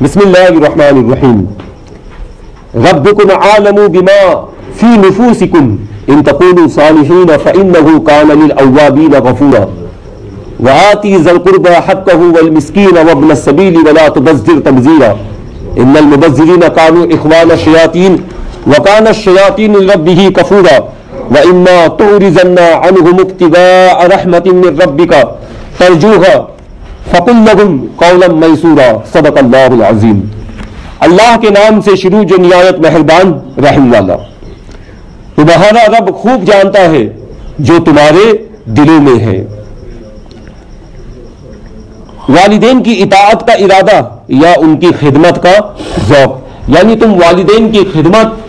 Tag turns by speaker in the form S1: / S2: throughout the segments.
S1: بسم اللہ الرحمن الرحیم ربکم عالم بما فی نفوسکم ان تقولوا صالحین فإنہ کان للأوابین غفورا وآتی ذی القربى حقہ والمسکین وابن السبیل ولا تبذر تبذیرا ان المبذرین کانوا اخوان الشیاطین وکان الشیاطین لربہ کفورا وإما تعرضن عنهم ابتغاء رحمة من ربك ترجوها فقل لهم قولا میسورا صدق اللہ العظیم۔ اللہ کے نام سے شروع جو نہایت مہربان رحم والا۔ تمہارا رب خوب جانتا ہے جو تمہارے دلوں میں ہے۔ والدین کی اطاعت کا ارادہ یا ان کی خدمت کا ذوق، یعنی تم والدین کی خدمت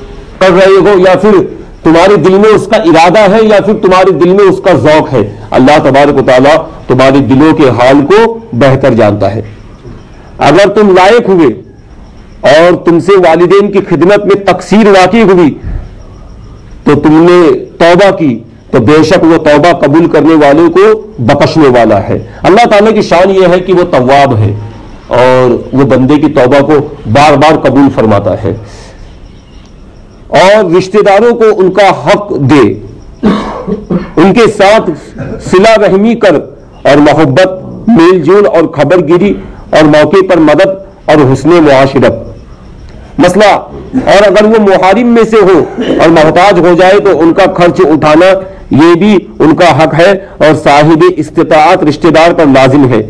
S1: کر رہے ہو یا پھر تمہارے دل میں اس کا ارادہ ہے یا پھر تمہارے دل میں اس کا ذوق ہے، اللہ تبارک و تعالیٰ تمہارے دلوں کے حال کو بہتر جانتا ہے۔ اگر تم لائق ہوئے اور تم سے والدین کی خدمت میں تقصیر واقع ہوئی تو تم نے توبہ کی تو بے شک وہ توبہ قبول کرنے والوں کو بخشنے والا ہے۔ اللہ تعالیٰ کی شان یہ ہے کہ وہ تواب ہے اور وہ بندے کی توبہ کو بار بار قبول فرماتا ہے، اور رشتہ داروں کو ان کا حق دے، ان کے ساتھ صلہ رحمی کر اور محبت، میل جول اور خبر گیری اور موقع پر مدد اور حسن معاشرت۔ مسئلہ اور اگر وہ محارم میں سے ہو اور محتاج ہو جائے تو ان کا خرچ اٹھانا یہ بھی ان کا حق ہے اور صاحب استطاعت رشتہ دار پر لازم ہے۔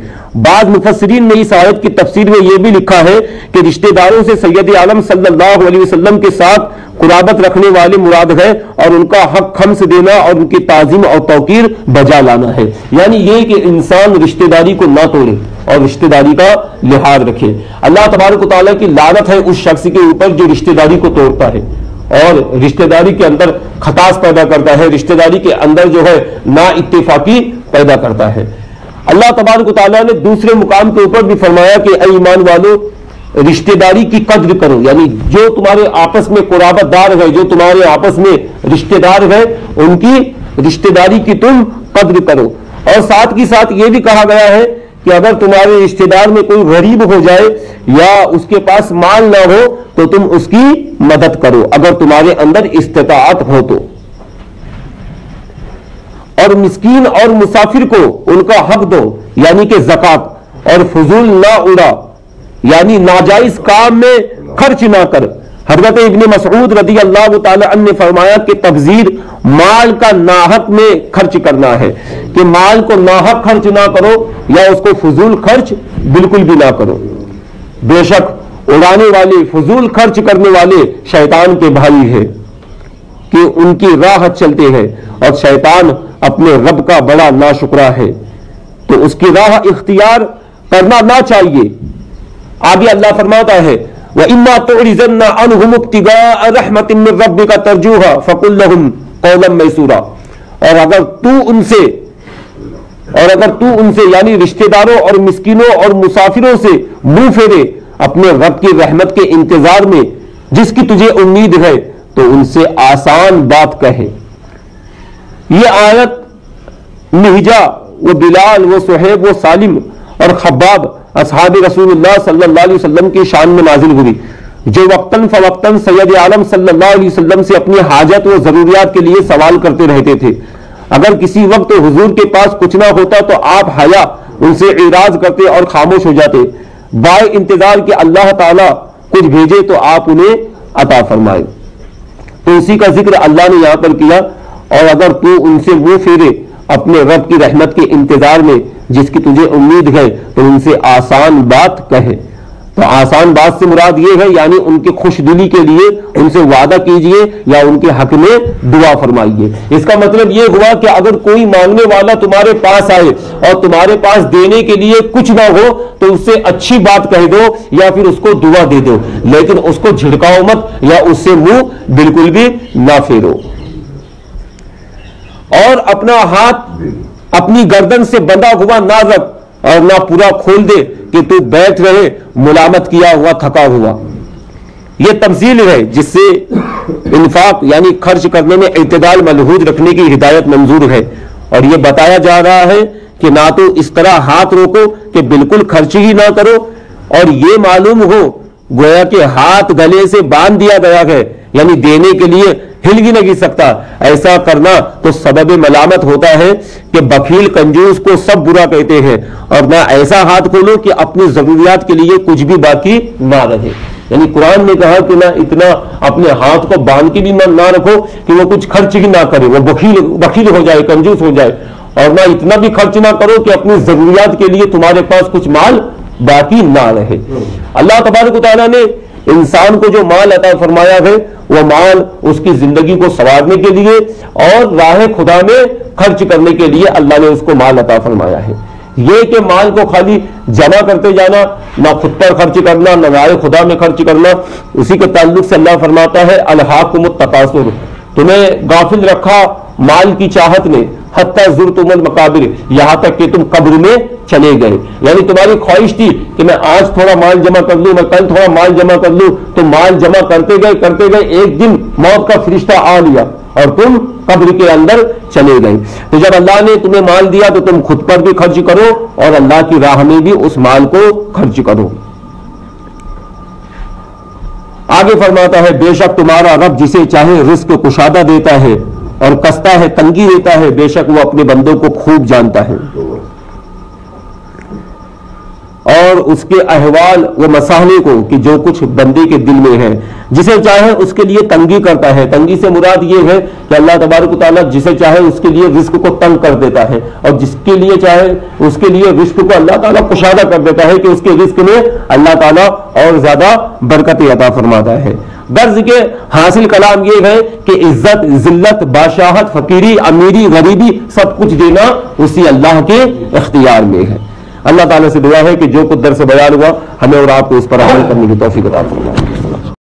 S1: بعض مفسرین نے اس آیت کی تفسیر میں یہ بھی لکھا ہے کہ رشتہ داروں سے سید عالم صلی اللہ علیہ وسلم کے ساتھ قرابت رکھنے والے مراد ہے اور ان کا حق خمس دینا اور ان کی تعظیم اور توقیر بجا لانا ہے، یعنی یہ کہ انسان رشتہ داری کو نہ توڑے اور رشتہ داری کا لحاظ رکھے۔ اللہ تبارک و تعالیٰ کی لعنت ہے اس شخص کے اوپر جو رشتہ داری کو توڑتا ہے اور رشتہ داری کے اندر خطاس پیدا کرتا ہے، رشتہ داری کے اندر جو ہے نا اتفاقی پیدا کرتا ہے۔ اللہ تبارک و تعالیٰ نے دوسرے مقام کے اوپر بھی فرمایا کہ اے ایمان والو رشتہ داری کی قدر کرو، یعنی جو تمہارے آپس میں قرابت دار ہے، جو تمہارے آپس میں رشتہ دار ہے، ان کی رشتہ داری کی تم قدر کرو۔ اور ساتھ کی ساتھ یہ بھی کہا گیا ہے کہ اگر تمہارے رشتہ دار میں کوئی غریب ہو جائے یا اس کے پاس مال نہ ہو تو تم اس کی مدد کرو اگر تمہارے اندر استطاعت ہو تو، اور مسکین اور مسافر کو ان کا حق دو، یعنی کہ زکوٰۃ، اور فضول نہ اڑا، یعنی ناجائز کام میں خرچ نہ کر۔ حضرت ابن مسعود رضی اللہ تعالی عنہ نے فرمایا کہ تبذیر مال کا ناحق میں خرچ کرنا ہے، کہ مال کو ناحق خرچ نہ کرو یا اس کو فضول خرچ بالکل بھی نہ کرو۔ بے شک اڑانے والے، فضول خرچ کرنے والے شیطان کے بھائی ہیں کہ ان کی راہ چلتے ہیں، اور شیطان اپنے رب کا بڑا ناشکرا ہے تو اس کی راہ اختیار کرنا نہ چاہیے۔ آگے اللہ فرماتا ہے وَإِمَّا تُعْرِضَنَّ عَنْهُمُ ابْتِغَاءَ رَحْمَةٍ مِّن رَّبِّكَ تَرْجُوهَا فَقُل لَّهُمْ قَوْلًا مَّيْسُورًا، اور اگر تو ان سے یعنی رشتہ داروں اور مسکینوں اور مسافروں سے منہ پھیرے اپنے رب کی رحمت کے انتظار میں جس کی تجھے امید ہے تو ان سے آسان بات کہے۔ یہ آیت مہجہ، وہ بلال، وہ صہیب، وہ سالم اور خباب اصحاب رسول اللہ صلی اللہ علیہ وسلم کی شان میں نازل ہوئی، جو وقتاً فوقتاً سید عالم صلی اللہ علیہ وسلم سے اپنی حاجت و ضروریات کے لیے سوال کرتے رہتے تھے۔ اگر کسی وقت حضور کے پاس کچھ نہ ہوتا تو آپ حیا ان سے اعراض کرتے اور خاموش ہو جاتے، بائے انتظار کہ اللہ تعالیٰ کچھ بھیجے تو آپ انہیں عطا فرمائے۔ تو اسی کا ذکر اللہ نے یہاں پر کیا، اور اگر تو ان سے منہ پھیرے اپنے رب کی رحمت کے انتظار میں جس کی تجھے امید ہے تو ان سے آسان بات کہے۔ تو آسان بات سے مراد یہ ہے یعنی ان کی خوش دلی کے لیے ان سے وعدہ کیجئے یا ان کے حق میں دعا فرمائیے۔ اس کا مطلب یہ ہوا کہ اگر کوئی مانگنے والا تمہارے پاس آئے اور تمہارے پاس دینے کے لیے کچھ نہ ہو تو اس سے اچھی بات کہہ دو یا پھر اس کو دعا دے دو، لیکن اس کو جھڑکاؤ مت یا اس سے منہ بالکل بھی نہ پھیرو۔ اور اپنا ہاتھ اپنی گردن سے بندھا ہوا نہ رکھ اور نہ پورا کھول دے کہ تو بیٹھ رہے ملامت کیا ہوا تھکا ہوا۔ یہ تمثیل ہے جس سے انفاق یعنی خرچ کرنے میں اعتدال ملحوظ رکھنے کی ہدایت منظور ہے، اور یہ بتایا جا رہا ہے کہ نہ تو اس طرح ہاتھ روکو کہ بالکل خرچ ہی نہ کرو اور یہ معلوم ہو گویا کہ ہاتھ گلے سے باندھ دیا گیا ہے، یعنی دینے کے لیے ہل بھی نہیں سکتا، ایسا کرنا تو سبب ملامت ہوتا ہے کہ بخیل کنجوس کو سب برا کہتے ہیں، اور نہ ایسا ہاتھ کھولو کہ اپنی ضروریات کے لیے کچھ بھی باقی نہ رہے۔ یعنی قرآن نے کہا کہ نہ اتنا اپنے ہاتھ کو باندھ کے بھی نہ رکھو کہ وہ کچھ خرچ ہی نہ کرے، وہ بخیل ہو جائے، کنجوس ہو جائے، اور نہ اتنا بھی خرچ نہ کرو کہ اپنی ضروریات کے لیے تمہارے پاس کچھ مال باقی نہ رہے۔ اللہ تبارک و تعالیٰ نے انسان کو جو مال عطا فرمایا ہے وہ مال اس کی زندگی کو سنوارنے کے لیے اور راہ خدا میں خرچ کرنے کے لیے اللہ نے اس کو مال عطا فرمایا ہے۔ یہ کہ مال کو خالی جمع کرتے جانا، نہ خود پر خرچ کرنا، نہ راہ خدا میں خرچ کرنا، اسی کے تعلق سے اللہ فرماتا ہے الہاکم التکاثر، تمہیں غافل رکھا مال کی چاہت نے، حتی زرتم المقابر، یہاں تک کہ تم قبر میں چلے گئے۔ یعنی تمہاری خواہش تھی کہ میں آج تھوڑا مال جمع کر لوں، میں کل تھوڑا مال جمع کر لوں، تو مال جمع کرتے گئے، ایک دن موت کا فرشتہ آ لیا اور تم قبر کے اندر چلے گئے۔ تو جب اللہ نے تمہیں مال دیا تو تم خود پر بھی خرچ کرو اور اللہ کی راہ میں بھی اس مال کو خرچ کرو۔ آگے فرماتا ہے بے شک تمہارا رب جسے چاہے رزق کشادہ دیتا ہے اور کستا ہے تنگی دیتا ہے، بے شک وہ اپنے بندوں کو خوب جانتا ہے، اور اس کے احوال و مسائل کو کہ جو کچھ بندے کے دل میں ہے، جسے چاہے اس کے لیے تنگی کرتا ہے۔ تنگی سے مراد یہ ہے کہ اللہ تبارک و تعالیٰ جسے چاہے اس کے لیے رزق کو تنگ کر دیتا ہے، اور جس کے لیے چاہے اس کے لیے رزق کو اللہ تعالیٰ کشادہ کر دیتا ہے کہ اس کے رزق میں اللہ تعالیٰ اور زیادہ برکت عطا فرماتا ہے۔ غرض کے حاصل کلام یہ ہے کہ عزت، ذلت، بادشاہت، فقیری، امیری، غریبی سب کچھ دینا اسی اللہ کے اختیار میں ہے۔ اللہ تعالیٰ سے دعا ہے کہ جو کچھ درس بیان ہوا ہمیں اور آپ کو اس پر عمل کرنے کی توفیق عطا فرمائے۔